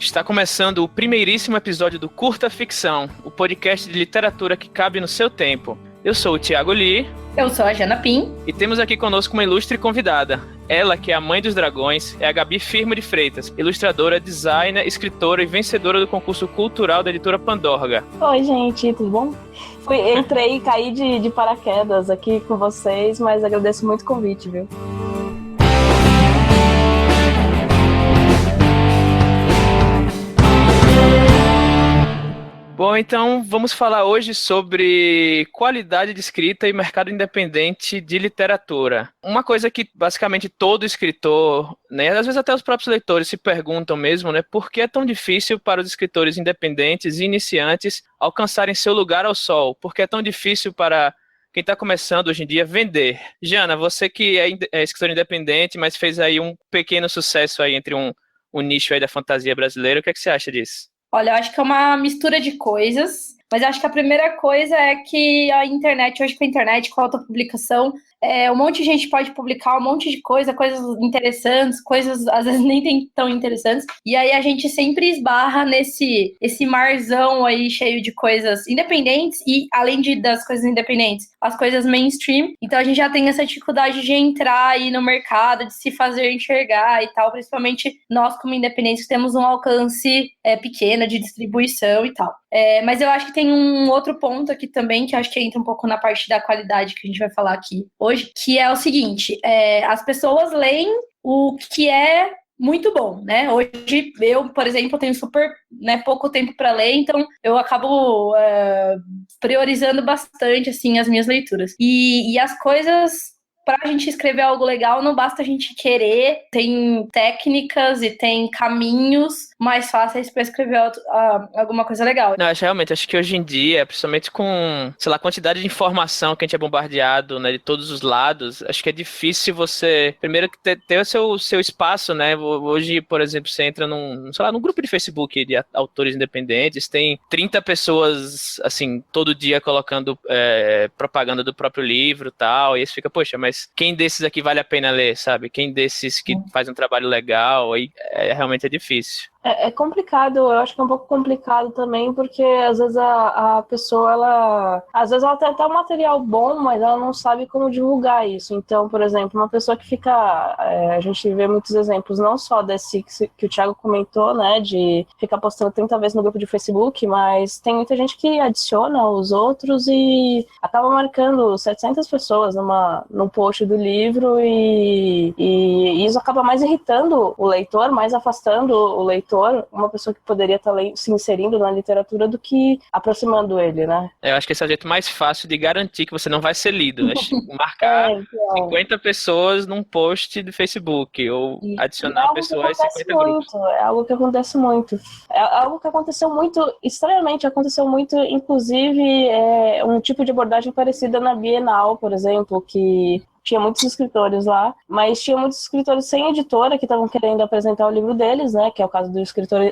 Está começando o primeiríssimo episódio do Curta Ficção, o podcast de literatura que cabe no seu tempo. Eu sou o Thiago Lee. Eu sou a Jana Pim. E temos aqui conosco uma ilustre convidada. Ela, que é a mãe dos dragões, é a Gabi Firmo de Freitas, ilustradora, designer, escritora e vencedora do concurso cultural da editora Pandorga. Oi, gente, tudo bom? Entrei e caí de paraquedas aqui com vocês, mas agradeço muito o convite, viu? Bom, então vamos falar hoje sobre qualidade de escrita e mercado independente de literatura. Uma coisa que basicamente todo escritor, né, às vezes até os próprios leitores se perguntam mesmo, né, por que é tão difícil para os escritores independentes e iniciantes alcançarem seu lugar ao sol? Por que é tão difícil para quem está começando hoje em dia vender? Jana, você que é escritor independente, mas fez aí um pequeno sucesso aí entre um nicho aí da fantasia brasileira, o que é que você acha disso? Olha, eu acho que é uma mistura de coisas, mas eu acho que a primeira coisa é que a internet, hoje com a internet, com a autopublicação, um monte de gente pode publicar um monte de coisas interessantes, coisas às vezes nem tão interessantes, e aí a gente sempre esbarra esse marzão aí cheio de coisas independentes e, além das coisas independentes, as coisas mainstream. Então a gente já tem essa dificuldade de entrar aí no mercado, de se fazer enxergar e tal, principalmente nós como independentes temos um alcance pequeno de distribuição e tal. Mas eu acho que tem um outro ponto aqui também, que eu acho que entra um pouco na parte da qualidade que a gente vai falar aqui hoje, que é o seguinte, as pessoas leem o que é muito bom, né? Hoje eu, por exemplo, tenho super pouco tempo para ler, então eu acabo priorizando bastante assim as minhas leituras. E as coisas, para a gente escrever algo legal, não basta a gente querer, tem técnicas e tem caminhos mais fáceis para escrever alguma coisa legal. Não, acho que hoje em dia, principalmente com, sei lá, a quantidade de informação que a gente é bombardeado, né, de todos os lados, acho que é difícil você, primeiro, ter o seu espaço, né? Hoje, por exemplo, você entra num grupo de Facebook de autores independentes, tem 30 pessoas, assim, todo dia colocando propaganda do próprio livro e tal, e aí você fica, poxa, mas quem desses aqui vale a pena ler, sabe? Quem desses que faz um trabalho legal, aí realmente é difícil. É complicado, eu acho que é um pouco complicado também, porque às vezes a pessoa, às vezes ela tem até um material bom, mas ela não sabe como divulgar isso. Então, por exemplo, uma pessoa que fica, a gente vê muitos exemplos, não só desse que o Thiago comentou, né, de ficar postando 30 vezes no grupo de Facebook, mas tem muita gente que adiciona os outros e acaba marcando 700 pessoas num post do livro e isso acaba mais irritando o leitor, mais afastando o leitor, uma pessoa que poderia estar se inserindo na literatura do que aproximando ele, né? Eu acho que esse é o jeito mais fácil de garantir que você não vai ser lido, né? Marcar 50 pessoas num post do Facebook ou adicionar pessoas 50 grupos. É algo que acontece muito. É algo que aconteceu muito, estranhamente, inclusive, um tipo de abordagem parecida na Bienal, por exemplo, que tinha muitos escritores lá, mas tinha muitos escritores sem editora que estavam querendo apresentar o livro deles, né, que é o caso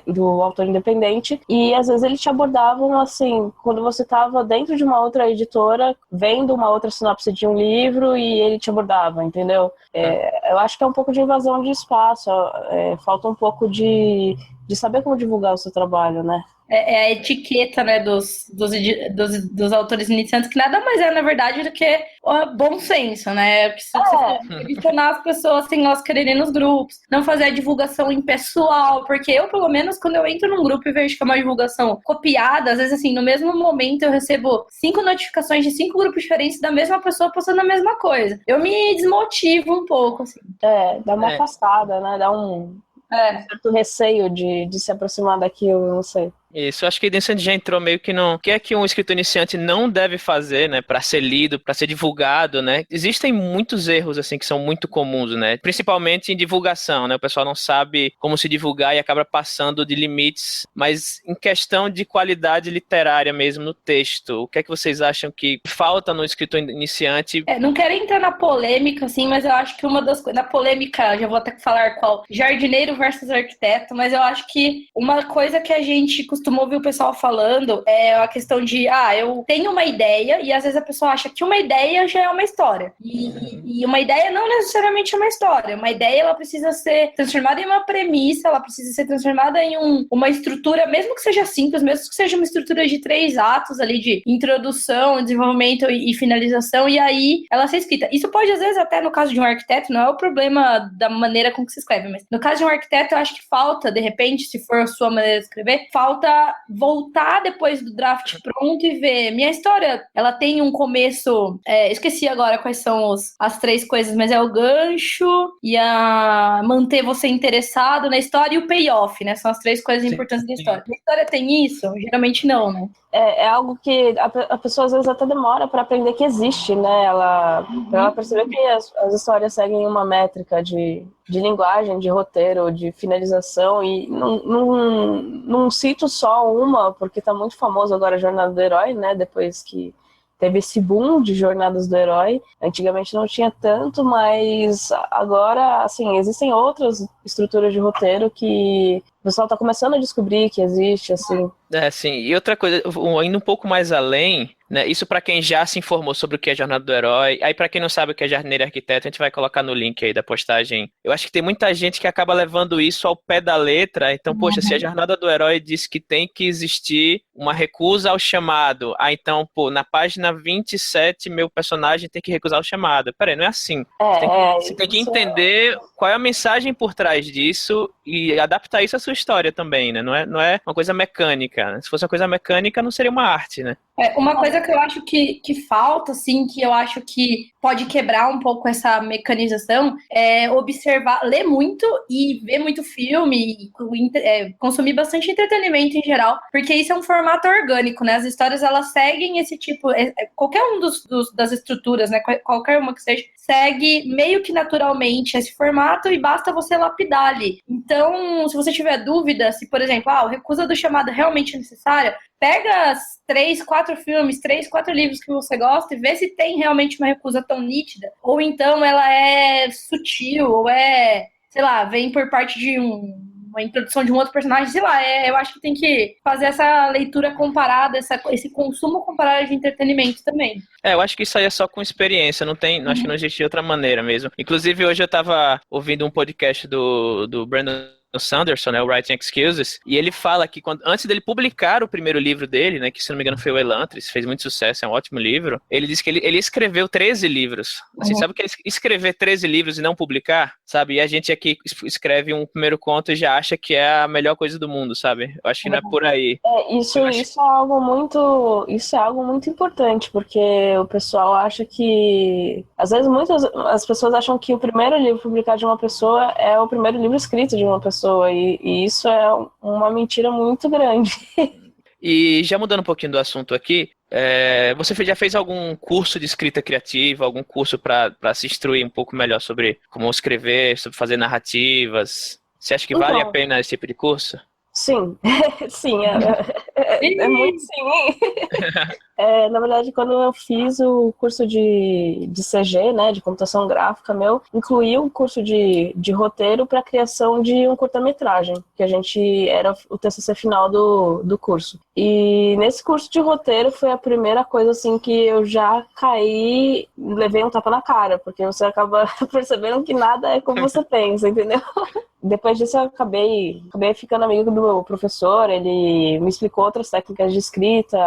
do autor independente, e às vezes eles te abordavam assim, quando você estava dentro de uma outra editora, vendo uma outra sinopse de um livro e ele te abordava, entendeu? Eu acho que é um pouco de invasão de espaço, falta um pouco de saber como divulgar o seu trabalho, né? É a etiqueta, né, dos autores iniciantes, que nada mais na verdade, do que bom senso, né? Que adicionar as pessoas sem nós quererem nos grupos, não fazer a divulgação impessoal, porque eu, pelo menos, quando eu entro num grupo e vejo que é uma divulgação copiada, às vezes, assim, no mesmo momento eu recebo 5 notificações de 5 grupos diferentes da mesma pessoa postando a mesma coisa. Eu me desmotivo um pouco, assim. Dá uma afastada, né? Dá um certo receio de se aproximar daquilo, não sei. Isso, eu acho que a gente já entrou meio que no... O que é que um escritor iniciante não deve fazer, né, para ser lido, para ser divulgado, né? Existem muitos erros, assim, que são muito comuns, né? Principalmente em divulgação, né? O pessoal não sabe como se divulgar e acaba passando de limites, mas em questão de qualidade literária mesmo no texto, o que é que vocês acham que falta no escritor iniciante? Não quero entrar na polêmica, assim, mas eu acho que uma das coisas... Na polêmica, já vou até falar qual. Jardineiro versus arquiteto, mas eu acho que uma coisa que a gente costumo ouvir o pessoal falando é a questão de, eu tenho uma ideia, e às vezes a pessoa acha que uma ideia já é uma história. E uma ideia não necessariamente é uma história. Uma ideia, ela precisa ser transformada em uma premissa, ela precisa ser transformada em uma estrutura, mesmo que seja simples, mesmo que seja uma estrutura de 3 atos ali, de introdução, desenvolvimento e finalização, e aí ela ser escrita. Isso pode, às vezes, até no caso de um arquiteto, não é o problema da maneira com que se escreve, mas no caso de um arquiteto, eu acho que falta, de repente, se for a sua maneira de escrever, falta voltar depois do draft pronto e ver, minha história, ela tem um começo, esqueci agora quais são as 3 coisas, mas é o gancho e a manter você interessado na história e o payoff, né? São as 3 coisas importantes da história. A história tem isso? Geralmente não, né? É algo que a pessoa às vezes até demora para aprender que existe, né? Pra ela perceber que as histórias seguem uma métrica de linguagem, de roteiro, de finalização, e não cito só uma, porque tá muito famoso agora a Jornada do Herói, né? Depois que teve esse boom de jornadas do herói. Antigamente não tinha tanto, mas agora, assim, existem outras estruturas de roteiro que o pessoal tá começando a descobrir que existe, assim. Sim. E outra coisa, indo um pouco mais além, né, isso para quem já se informou sobre o que é Jornada do Herói. Aí para quem não sabe o que é Jardineiro e Arquiteto, a gente vai colocar no link aí da postagem. Eu acho que tem muita gente que acaba levando isso ao pé da letra. Então, poxa, se a Jornada do Herói diz que tem que existir uma recusa ao chamado, então, na página 27, meu personagem tem que recusar o chamado. Peraí, não é assim. Você tem que entender qual é a mensagem por trás disso e adaptar isso à sua história também, né? Não é uma coisa mecânica. Né? Se fosse uma coisa mecânica, não seria uma arte, né? Uma coisa que eu acho que falta, assim, que eu acho que pode quebrar um pouco essa mecanização, é observar, ler muito e ver muito filme, e consumir bastante entretenimento em geral, porque isso é um formato orgânico, né? As histórias, elas seguem esse tipo, qualquer um das estruturas, né? Qualquer uma que seja, segue meio que naturalmente esse formato e basta você lapidar ali. Então, se você tiver dúvida, se, por exemplo, o recusa do chamado é realmente necessário, pega 3, 4 filmes, 3, 4 livros que você gosta e vê se tem realmente uma recusa tão nítida, ou então ela é sutil, ou sei lá, vem por parte de uma introdução de um outro personagem, sei lá, eu acho que tem que fazer essa leitura comparada, esse consumo comparado de entretenimento também. Eu acho que isso aí é só com experiência, acho que não existe outra maneira mesmo. Inclusive, hoje eu tava ouvindo um podcast do Brandon Sanderson, né, o Writing Excuses, e ele fala que antes dele publicar o primeiro livro dele, né, que se não me engano foi o Elantris, fez muito sucesso, é um ótimo livro, ele disse que ele escreveu 13 livros. Assim, sabe o que é escrever 13 livros e não publicar? Sabe? E a gente aqui escreve um primeiro conto e já acha que é a melhor coisa do mundo, sabe? Eu acho que não é por aí. Isso é algo muito importante, porque o pessoal acha que, às vezes as pessoas acham que o primeiro livro publicado de uma pessoa é o primeiro livro escrito de uma pessoa, e isso é uma mentira muito grande. E já mudando um pouquinho do assunto aqui, você já fez algum curso de escrita criativa, algum curso para se instruir um pouco melhor sobre como escrever, sobre fazer narrativas? Você acha que vale a pena esse tipo de curso? Sim, sim, é muito sim. Na verdade, quando eu fiz o curso de CG, né, de computação gráfica incluí um curso de roteiro para a criação de um curta-metragem, que era o TCC final do curso. E nesse curso de roteiro foi a primeira coisa assim que eu já caí, levei um tapa na cara, porque você acaba percebendo que nada é como você pensa, entendeu? Depois disso eu acabei ficando amigo do meu professor, ele me explicou outras técnicas de escrita,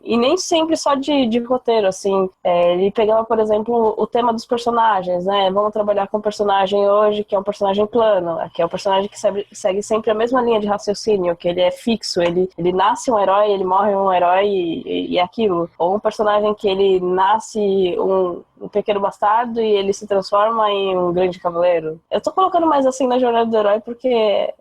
e nem sempre só de roteiro, assim. Ele pegava, por exemplo, o tema dos personagens, né? Vamos trabalhar com um personagem hoje que é um personagem plano, que é um personagem que segue sempre a mesma linha de raciocínio, que ele é fixo, ele nasce um herói, ele morre um herói e é aquilo. Ou um personagem que ele nasce um pequeno bastardo e ele se transforma em um grande cavaleiro. Eu tô colocando mais assim na Jornada do Herói porque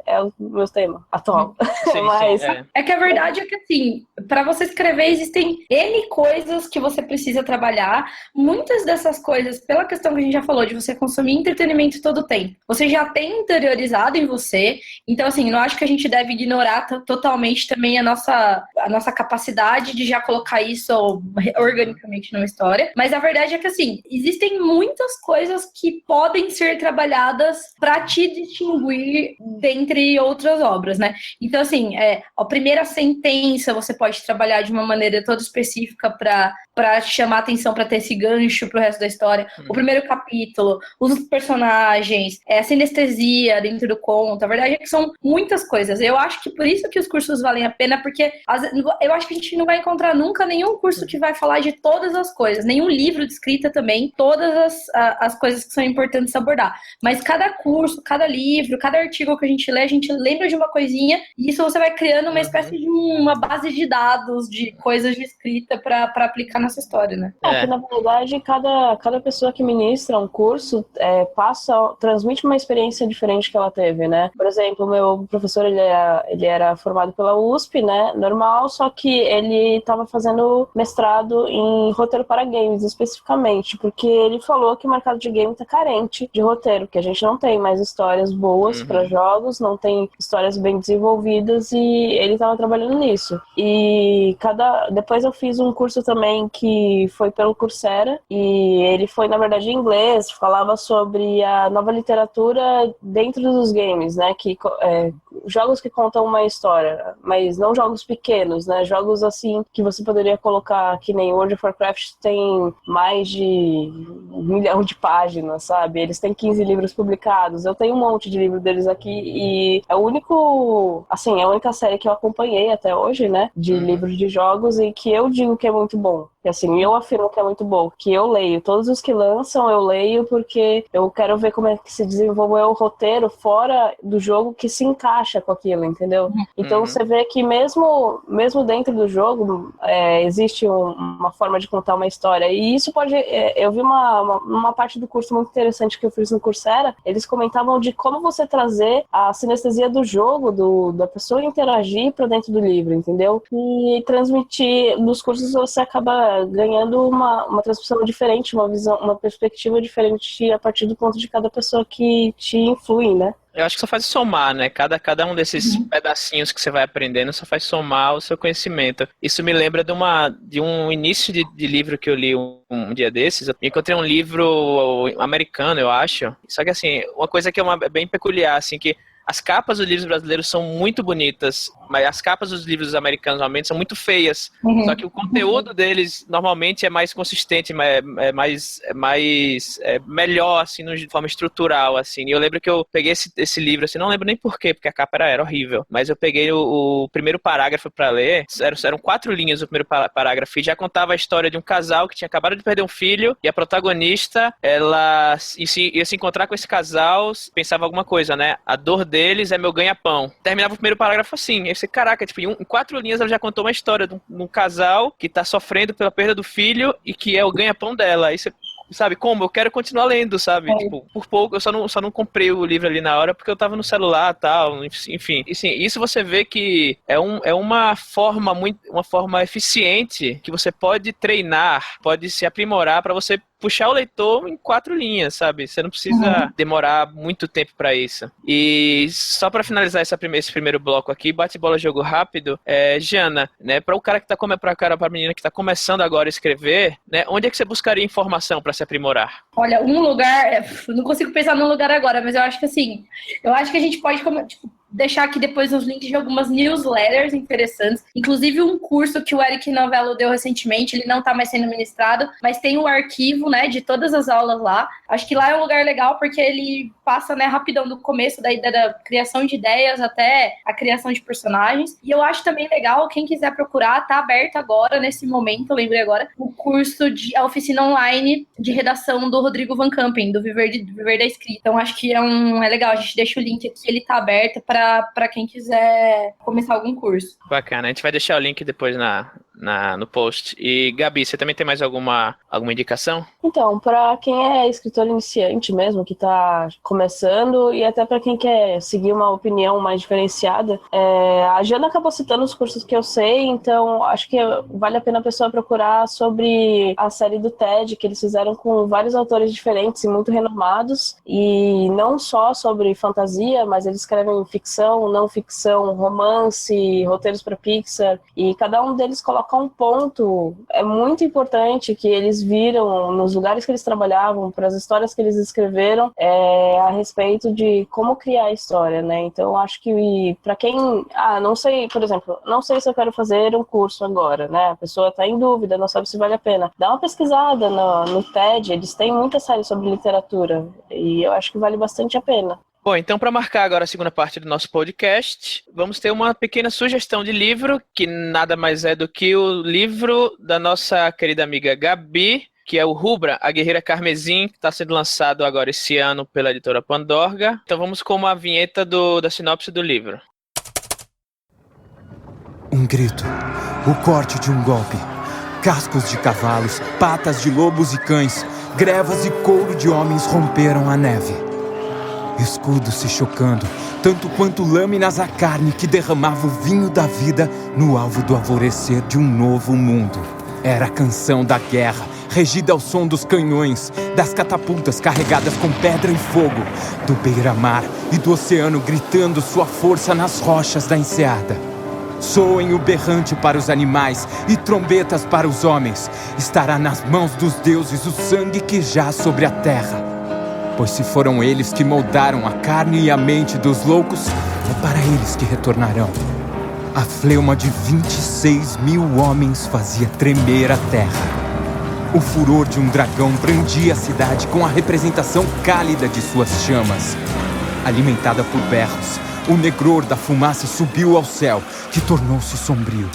é o meu tema atual. Sim, mas... sim, É que a verdade é que, assim, para você escrever existem N coisas que você precisa trabalhar. Muitas dessas coisas, pela questão que a gente já falou, de você consumir entretenimento todo o tempo, você já tem interiorizado em você. Então, assim, não acho que a gente deve ignorar totalmente também a nossa capacidade de já colocar isso organicamente numa história. Mas a verdade é que, assim, assim, existem muitas coisas que podem ser trabalhadas para te distinguir dentre outras obras, né? Então, assim, a primeira sentença você pode trabalhar de uma maneira toda específica para chamar atenção, para ter esse gancho pro resto da história. O primeiro capítulo, os personagens, a sinestesia dentro do conto. A verdade é que são muitas coisas. Eu acho que por isso que os cursos valem a pena, porque eu acho que a gente não vai encontrar nunca nenhum curso que vai falar de todas as coisas, nenhum livro de escrita também, todas as coisas que são importantes abordar. Mas cada curso, cada livro, cada artigo que a gente lembra de uma coisinha, e isso você vai criando uma espécie de uma base de dados de coisas de escrita para aplicar nessa história, né? Que na verdade cada pessoa que ministra um curso transmite uma experiência diferente que ela teve, né? Por exemplo, o meu professor, ele era formado pela USP, né? Normal, só que ele estava fazendo mestrado em roteiro para games, especificamente, porque ele falou que o mercado de game está carente de roteiro, que a gente não tem mais histórias boas para jogos, não tem histórias bem desenvolvidas, e ele estava trabalhando nisso. E depois eu fiz um curso também que foi pelo Coursera, e ele foi, na verdade, em inglês, falava sobre a nova literatura dentro dos games, né? Jogos que contam uma história, mas não jogos pequenos, né? Jogos assim que você poderia colocar, que nem World of Warcraft tem mais de 1 milhão de páginas, sabe? Eles têm 15 livros publicados. Eu tenho um monte de livros deles aqui e é a única série que eu acompanhei até hoje, né? De livros de jogos e que eu digo que é muito bom. E assim, eu afirmo que é muito bom, que eu leio. Todos os que lançam, eu leio porque eu quero ver como é que se desenvolveu o roteiro fora do jogo que se encaixa com aquilo, entendeu? Então você vê que mesmo dentro do jogo existe uma forma de contar uma história. E isso pode... eu vi uma parte do curso muito interessante que eu fiz no Coursera, eles comentavam de como você trazer a sinestesia do jogo, da pessoa interagir pra dentro do livro, entendeu? E transmitir nos cursos você acaba ganhando uma transmissão diferente, uma visão, uma perspectiva diferente a partir do ponto de cada pessoa que te influi, né? Eu acho que só faz somar, né? Cada um desses pedacinhos que você vai aprendendo só faz somar o seu conhecimento. Isso me lembra de um início de livro que eu li um dia desses. Eu encontrei um livro americano, eu acho. Só que assim, uma coisa que é bem peculiar, assim, que as capas dos livros brasileiros são muito bonitas, mas as capas dos livros americanos normalmente são muito feias. Só que o conteúdo deles normalmente é mais consistente, melhor, assim, de forma estrutural, assim. E eu lembro que eu peguei esse livro, assim, não lembro nem por quê, porque a capa era horrível. Mas eu peguei o primeiro parágrafo para ler, eram 4 linhas o primeiro parágrafo, e já contava a história de um casal que tinha acabado de perder um filho, e a protagonista, ela ia se encontrar com esse casal, pensava alguma coisa, né? A dor deles é meu ganha-pão. Terminava o primeiro parágrafo assim. Aí você, caraca, tipo, em 4 linhas ela já contou uma história de um casal que tá sofrendo pela perda do filho e que é o ganha-pão dela. Aí você, sabe, como? Eu quero continuar lendo, sabe? Tipo, por pouco, eu só não comprei o livro ali na hora porque eu tava no celular e tal, enfim. E, sim, isso você vê que é uma forma eficiente que você pode treinar, pode se aprimorar para você puxar o leitor em 4 linhas, sabe? Você não precisa demorar muito tempo pra isso. E só pra finalizar esse primeiro bloco aqui, bate-bola, jogo rápido, Jana, né, pra pra menina que tá começando agora a escrever, né, onde é que você buscaria informação pra se aprimorar? Olha, um lugar, não consigo pensar num lugar agora, mas eu acho que assim, a gente pode deixar aqui depois os links de algumas newsletters interessantes, inclusive um curso que o Eric Novello deu recentemente, ele não tá mais sendo ministrado, mas tem o arquivo, né, de todas as aulas lá. Acho que lá é um lugar legal porque ele passa, né, rapidão do começo da ideia da criação de ideias até a criação de personagens. E eu acho também legal, quem quiser procurar, tá aberto agora, nesse momento, eu lembrei agora, o curso a oficina online de redação do Rodrigo Van Campen, do Viver da Escrita. Então acho que é legal, a gente deixa o link aqui, ele tá aberto para quem quiser começar algum curso. Bacana, a gente vai deixar o link depois no post. E Gabi, você também tem mais alguma indicação? Então, para quem é escritor iniciante mesmo, que está começando, e até para quem quer seguir uma opinião mais diferenciada, a Jana acabou citando os cursos que eu sei, então acho que vale a pena a pessoa procurar sobre a série do TED, que eles fizeram com vários autores diferentes e muito renomados, e não só sobre fantasia, mas eles escrevem ficção, não ficção, romance, roteiros para Pixar, e cada um deles coloca toca um ponto muito importante que eles viram nos lugares que eles trabalhavam, para as histórias que eles escreveram, a respeito de como criar a história, né? Então, eu acho que para quem, não sei, por exemplo, não sei se eu quero fazer um curso agora, né? A pessoa está em dúvida, não sabe se vale a pena. Dá uma pesquisada no TED, eles têm muita série sobre literatura e eu acho que vale bastante a pena. Bom, então para marcar agora a segunda parte do nosso podcast, vamos ter uma pequena sugestão de livro, que nada mais é do que o livro da nossa querida amiga Gabi, que é o Rubra, a Guerreira Carmesim, que está sendo lançado agora esse ano pela editora Pandorga. Então vamos com uma vinheta da sinopse do livro. Um grito, o corte de um golpe, cascos de cavalos, patas de lobos e cães, grevas e couro de homens romperam a neve. Escudos se chocando, tanto quanto lâminas a carne que derramava o vinho da vida no alvo do alvorecer de um novo mundo. Era a canção da guerra, regida ao som dos canhões, das catapultas carregadas com pedra e fogo, do beira-mar e do oceano gritando sua força nas rochas da enseada. Soem o berrante para os animais e trombetas para os homens. Estará nas mãos dos deuses o sangue que jaz sobre a terra. Pois se foram eles que moldaram a carne e a mente dos loucos, é para eles que retornarão. A fleuma de 26 mil homens fazia tremer a terra. O furor de um dragão brandia a cidade com a representação cálida de suas chamas. Alimentada por berros, o negror da fumaça subiu ao céu, que tornou-se sombrio.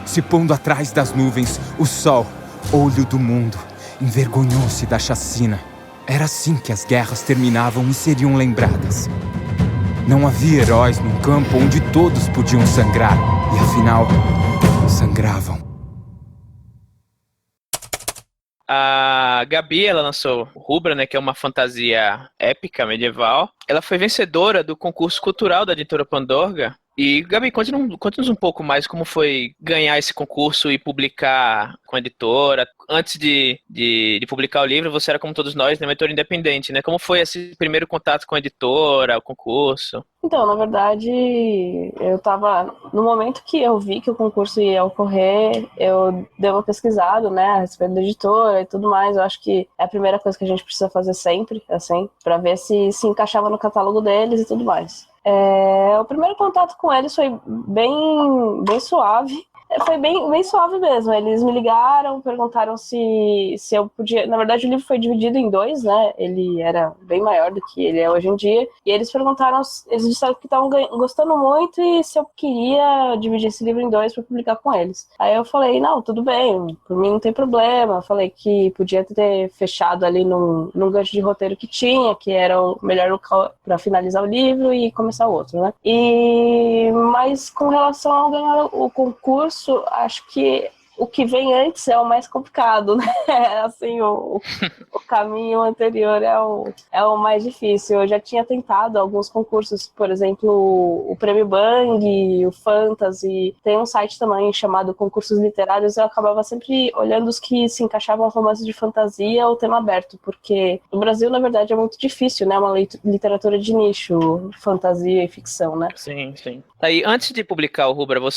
Se pondo atrás das nuvens, o sol, olho do mundo, envergonhou-se da chacina. Era assim que as guerras terminavam e seriam lembradas. Não havia heróis num campo onde todos podiam sangrar, e afinal, sangravam. A Gabi, ela lançou o Rubra, né, que é uma fantasia épica medieval. Ela foi vencedora do concurso cultural da editora Pandorga. E, Gabi, conte-nos um pouco mais como foi ganhar esse concurso e publicar com a editora. Antes de publicar o livro, você era, como todos nós, né, uma editora independente, né? Como foi esse primeiro contato com a editora, o concurso? Então, na verdade, eu estava... No momento que eu vi que o concurso ia ocorrer, eu dei uma pesquisada, né, a respeito da editora e tudo mais. Eu acho que é a primeira coisa que a gente precisa fazer sempre, assim, para ver se encaixava no catálogo deles e tudo mais. O primeiro contato com eles foi bem suave. Foi bem suave mesmo. Eles me ligaram, perguntaram se eu podia... Na verdade, o livro foi dividido em 2, né? Ele era bem maior do que ele é hoje em dia. E eles perguntaram, eles disseram que estavam gostando muito e se eu queria dividir esse livro em 2 para publicar com eles. Aí eu falei, não, tudo bem, por mim não tem problema. Eu falei que podia ter fechado ali num gancho de roteiro que tinha, que era o melhor local para finalizar o livro e começar o outro, né? Mas com relação ao ganhar o concurso, acho que o que vem antes é o mais complicado, né? Assim, o caminho anterior é o mais difícil. Eu já tinha tentado alguns concursos, por exemplo, o Prêmio Bang, o Fantasy. Tem um site também chamado Concursos Literários. Eu acabava sempre olhando os que se encaixavam romances de fantasia ou tema aberto, porque no Brasil, na verdade, é muito difícil, né? Uma literatura de nicho, fantasia e ficção, né? Sim, sim. Aí, antes de publicar o Rubra, o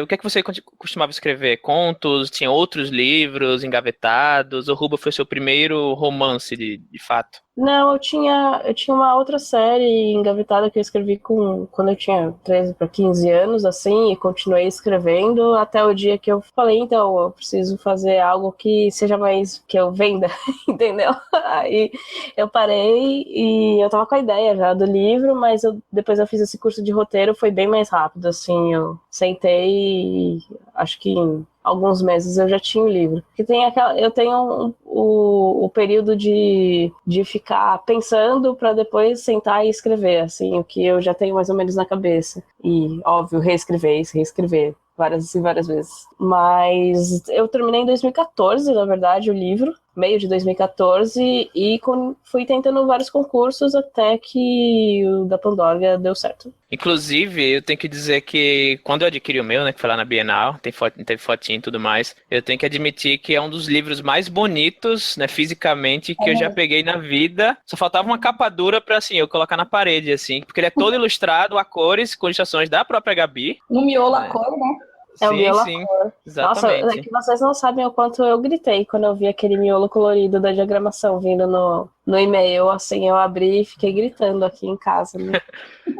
que é que você costumava escrever? Contos? Tinha outros livros engavetados? O Rubra foi seu primeiro romance, de fato? Não, eu tinha uma outra série engavetada que eu escrevi quando eu tinha 13 para 15 anos, assim, e continuei escrevendo até o dia que eu falei, então, eu preciso fazer algo que seja mais, que eu venda, entendeu? Aí eu parei e eu tava com a ideia já do livro, mas depois eu fiz esse curso de roteiro, foi bem mais rápido, assim, eu sentei e acho que em alguns meses eu já tinha o livro. Porque eu tenho o período de ficar pensando para depois sentar e escrever, assim, o que eu já tenho mais ou menos na cabeça. E, óbvio, reescrever várias e várias vezes. Mas eu terminei em 2014, na verdade, o livro, meio de 2014, e fui tentando vários concursos até que o da Pandorga deu certo. Inclusive, eu tenho que dizer que quando eu adquiri o meu, né, que foi lá na Bienal, teve fotinho e tudo mais, eu tenho que admitir que é um dos livros mais bonitos, né, fisicamente, que eu já peguei na vida. Só faltava uma capa dura pra, assim, eu colocar na parede, assim, porque ele é todo ilustrado a cores, com ilustrações da própria Gabi. No miolo a cor, né? É o miolo à sim, cor. Nossa, é exatamente. que vocês não sabem o quanto eu gritei quando eu vi aquele miolo colorido da diagramação vindo no e-mail. Assim, eu abri e fiquei gritando aqui em casa, né?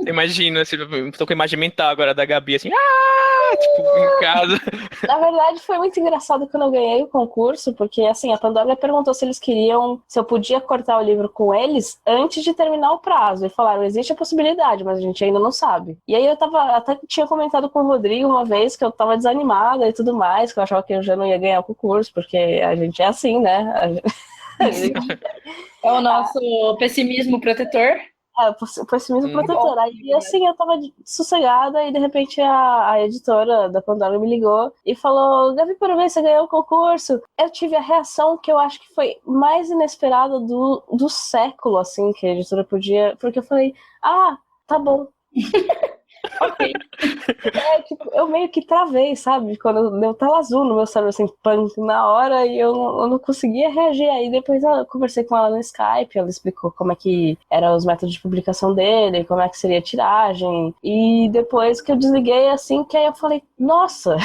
Imagino, assim, tô com a imagem mental agora da Gabi, assim, tipo, em casa. Na verdade, foi muito engraçado quando eu ganhei o concurso, porque assim, a Pandora perguntou se eles queriam, se eu podia cortar o livro com eles antes de terminar o prazo. E falaram, existe a possibilidade, mas a gente ainda não sabe. E aí eu até tinha comentado com o Rodrigo uma vez que eu tava desanimada e tudo mais, que eu achava que eu já não ia ganhar o concurso, porque a gente é assim, né? A gente É o nosso pessimismo protetor. foi esse mesmo protetor. Aí, assim, eu tava sossegada e, de repente, a editora da Pandora me ligou e falou, Gabi, parabéns, você ganhou o concurso. Eu tive a reação que eu acho que foi mais inesperada do século, assim, que a editora podia... Porque eu falei, tá bom. Ok. Tipo, eu meio que travei, sabe? Quando deu tela azul no meu cérebro, assim, punk, na hora, e eu não conseguia reagir. Aí depois eu conversei com ela no Skype, ela explicou como é que eram os métodos de publicação dele, como é que seria a tiragem. E depois que eu desliguei, assim, que aí eu falei, nossa,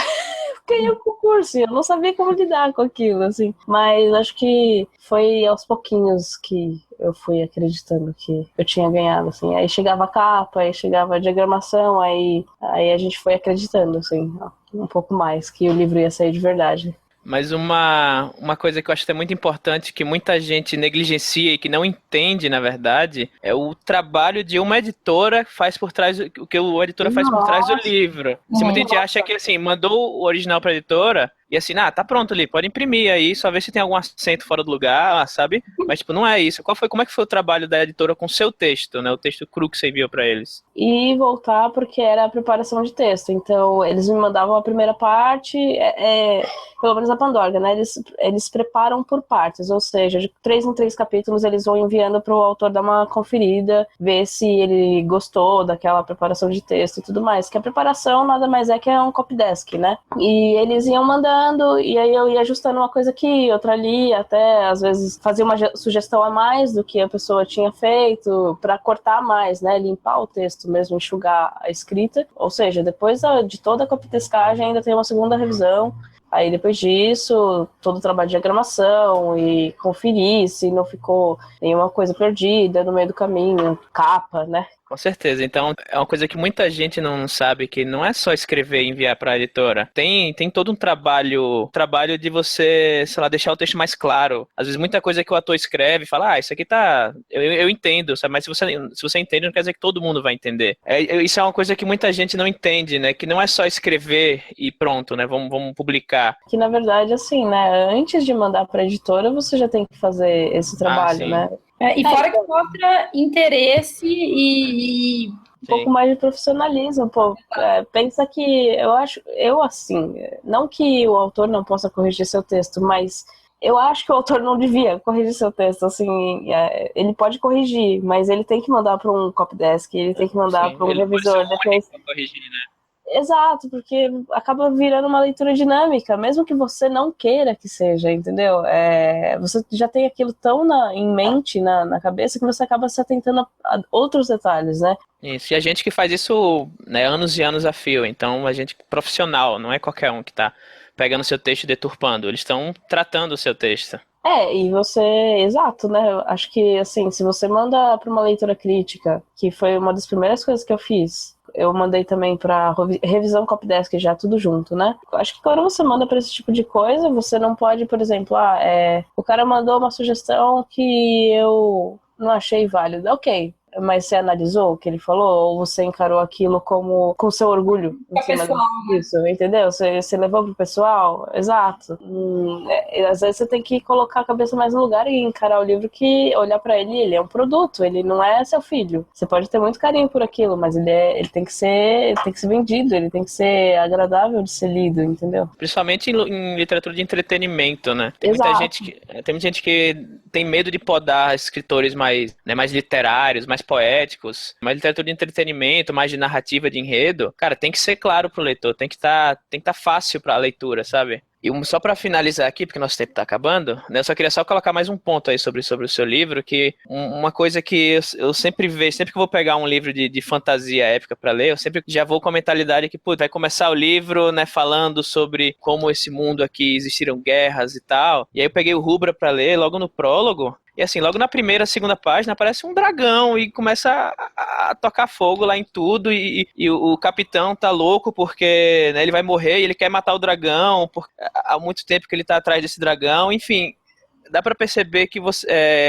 ganhei o concurso, eu não sabia como lidar com aquilo, assim. Mas acho que foi aos pouquinhos que eu fui acreditando que eu tinha ganhado, assim. Aí chegava a capa, aí chegava a diagramação, aí a gente foi acreditando, assim, um pouco mais, que o livro ia sair de verdade. Mas uma coisa que eu acho que é muito importante, que muita gente negligencia e que não entende, na verdade, é o trabalho de uma editora que faz por trás, o que a editora faz por trás do livro. Se muita gente acha que, assim, mandou o original pra editora e assim, tá pronto ali, pode imprimir aí, só ver se tem algum acento fora do lugar, sabe? Mas, tipo, não é isso. Como é que foi o trabalho da editora com o seu texto, né? O texto cru que você enviou pra eles? E voltar porque era a preparação de texto. Então, eles me mandavam a primeira parte, pelo menos a Pandora, né? Eles preparam por partes, ou seja, de 3 em 3 capítulos eles vão enviando para o autor dar uma conferida, ver se ele gostou daquela preparação de texto e tudo mais. Que a preparação nada mais é que é um copydesk, né? E eles iam mandando, e aí eu ia ajustando uma coisa aqui, outra ali, até às vezes fazer uma sugestão a mais do que a pessoa tinha feito, para cortar mais, né? Limpar o texto mesmo, enxugar a escrita. Ou seja, depois de toda a copytescagem ainda tem uma segunda revisão. Aí depois disso, todo o trabalho de diagramação e conferir se não ficou nenhuma coisa perdida no meio do caminho, capa, né? Com certeza. Então, é uma coisa que muita gente não sabe, que não é só escrever e enviar para a editora. Tem todo um trabalho de você, sei lá, deixar o texto mais claro. Às vezes, muita coisa que o ator escreve, fala, isso aqui tá... Eu entendo, sabe? Mas se você entende, não quer dizer que todo mundo vai entender. Isso é uma coisa que muita gente não entende, né? Que não é só escrever e pronto, né? Vamos publicar. Que, na verdade, assim, né? Antes de mandar para a editora, você já tem que fazer esse trabalho, né? E fora que mostra interesse e um pouco mais de profissionalismo, pô. Pensa que eu assim, não que o autor não possa corrigir seu texto, mas eu acho que o autor não devia corrigir seu texto, assim, ele pode corrigir, mas ele tem que mandar para um copydesk, ele tem que mandar para um revisor depois. Corrigir, né? Exato, porque acaba virando uma leitura dinâmica, mesmo que você não queira que seja, entendeu? Você já tem aquilo tão em mente, na cabeça, que você acaba se atentando a outros detalhes, né? Isso, e a gente que faz isso, né, anos e anos a fio, então a gente profissional, não é qualquer um que tá pegando o seu texto e deturpando, eles estão tratando o seu texto. E você, exato, né? Eu acho que, assim, se você manda para uma leitura crítica, que foi uma das primeiras coisas que eu fiz, eu mandei também para revisão copydesk já, tudo junto, né? Eu acho que quando você manda para esse tipo de coisa, você não pode, por exemplo, o cara mandou uma sugestão que eu não achei válida. Ok, mas você analisou o que ele falou? Ou você encarou aquilo com seu orgulho? pessoal, isso, entendeu? Você levou pro pessoal? Exato. Às vezes você tem que colocar a cabeça mais no lugar e encarar o livro, que olhar pra ele é um produto, ele não é seu filho. Você pode ter muito carinho por aquilo, mas ele tem que ser vendido, ele tem que ser agradável de ser lido, entendeu? Principalmente em literatura de entretenimento, né? Tem muita gente que tem medo de podar escritores mais literários, mais poéticos, mais literatura de entretenimento, mais de narrativa, de enredo. Cara, tem que ser claro pro leitor, tem que tá fácil pra leitura, sabe? Só para finalizar aqui, porque nosso tempo está acabando, né, eu só queria colocar mais um ponto aí sobre o seu livro, que uma coisa que eu sempre vejo, sempre que eu vou pegar um livro de fantasia épica para ler, eu sempre já vou com a mentalidade que, vai começar o livro, né, falando sobre como esse mundo aqui existiram guerras e tal, e aí eu peguei o Rubra para ler, logo no prólogo, e assim, logo na primeira, segunda página, aparece um dragão e começa a tocar fogo lá em tudo, e o capitão tá louco porque, né, ele vai morrer e ele quer matar o dragão, há muito tempo que ele tá atrás desse dragão, enfim. Dá pra perceber que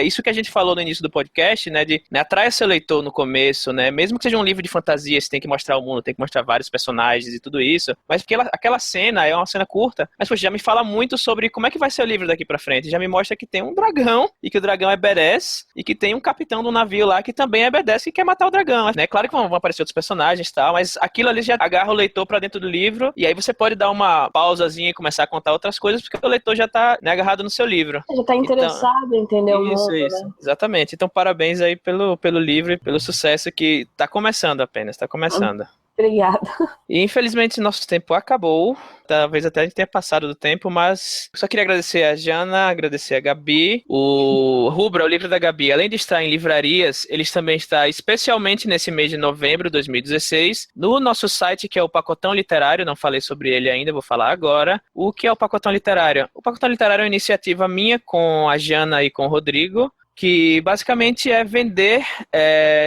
isso que a gente falou no início do podcast, né, de atrair seu leitor no começo, né, mesmo que seja um livro de fantasia, você tem que mostrar o mundo, tem que mostrar vários personagens e tudo isso, mas porque aquela cena é uma cena curta, mas poxa, já me fala muito sobre como é que vai ser o livro daqui pra frente, já me mostra que tem um dragão, e que o dragão é badass, e que tem um capitão do navio lá que também é badass e quer matar o dragão, né, claro que vão aparecer outros personagens e tal, mas aquilo ali já agarra o leitor pra dentro do livro, e aí você pode dar uma pausazinha e começar a contar outras coisas, porque o leitor já tá, né, agarrado no seu livro. Tá interessado em entender o mundo, isso, né? Exatamente. Então, parabéns aí pelo livro e pelo sucesso que tá começando apenas, tá começando. Obrigada. E infelizmente nosso tempo acabou, talvez até a gente tenha passado do tempo, mas só queria agradecer a Jana, agradecer a Gabi, o Rubra, o livro da Gabi, além de estar em livrarias, ele também está especialmente nesse mês de novembro de 2016, no nosso site que é o Pacotão Literário, não falei sobre ele ainda, vou falar agora. O que é o Pacotão Literário? O Pacotão Literário é uma iniciativa minha com a Jana e com o Rodrigo, que basicamente é vender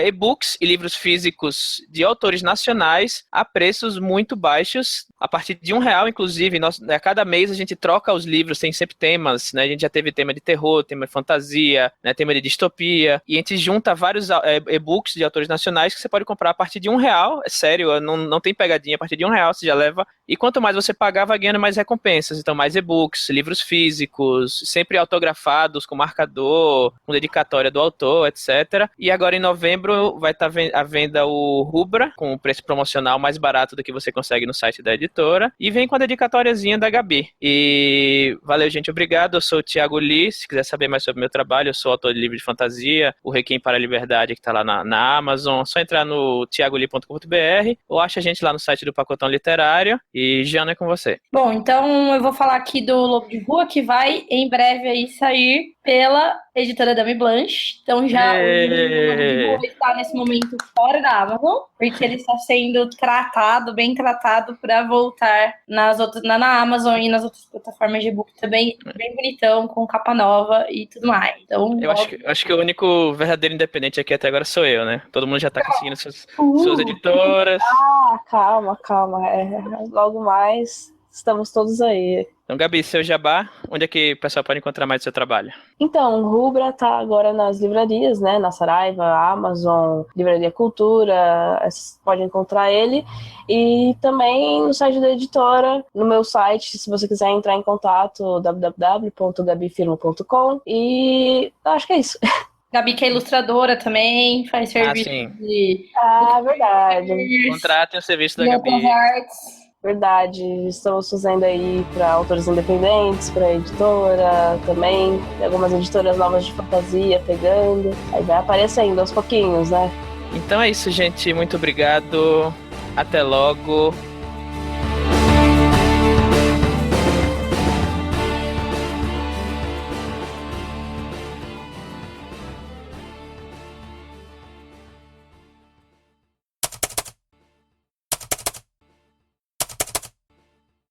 e-books e livros físicos de autores nacionais a preços muito baixos, a partir de R$1, inclusive. A cada mês a gente troca os livros, tem sempre temas, né? A gente já teve tema de terror, tema de fantasia, né? Tema de distopia, e a gente junta vários e-books de autores nacionais que você pode comprar a partir de R$1, é sério, não tem pegadinha, a partir de R$1 você já leva, e quanto mais você pagar, vai ganhando mais recompensas, então mais e-books, livros físicos, sempre autografados, com marcador, com dedicatória do autor, etc. E agora em novembro vai estar à venda o Rubra, com um preço promocional mais barato do que você consegue no site da editora, e vem com a dedicatóriazinha da Gabi. E valeu, gente, obrigado. Eu sou o Thiago Lee, se quiser saber mais sobre o meu trabalho, eu sou autor de livro de fantasia, o Requiem para a Liberdade, que está lá na Amazon, é só entrar no thiagolee.com.br ou acha a gente lá no site do Pacotão Literário. E Jana, é com você. Bom, então eu vou falar aqui do Lobo de Rua, que vai em breve aí sair pela editora Dame Blanche. Então já o livro do Lobo de Rua está nesse momento fora da Amazon, porque ele está sendo bem tratado para voltar na Amazon e nas outras plataformas de e-book também, bem bonitão, com capa nova e tudo mais. Então, eu acho que o único verdadeiro independente aqui até agora sou eu, né? Todo mundo já tá conseguindo suas editoras. Calma. Logo mais, estamos todos aí. Então, Gabi, seu jabá, onde é que o pessoal pode encontrar mais do seu trabalho? Então, o Rubra tá agora nas livrarias, né? Na Saraiva, Amazon, Livraria Cultura, pode encontrar ele. E também no site da editora, no meu site, se você quiser entrar em contato, www.gabifirmo.com. E acho que é isso. Gabi, que é ilustradora também, faz serviço de... verdade. Contratem o serviço da Gabi. Verdade, estamos fazendo aí para autores independentes, para editora também, tem algumas editoras novas de fantasia pegando, aí vai aparecendo aos pouquinhos, né? Então é isso, gente, muito obrigado, até logo.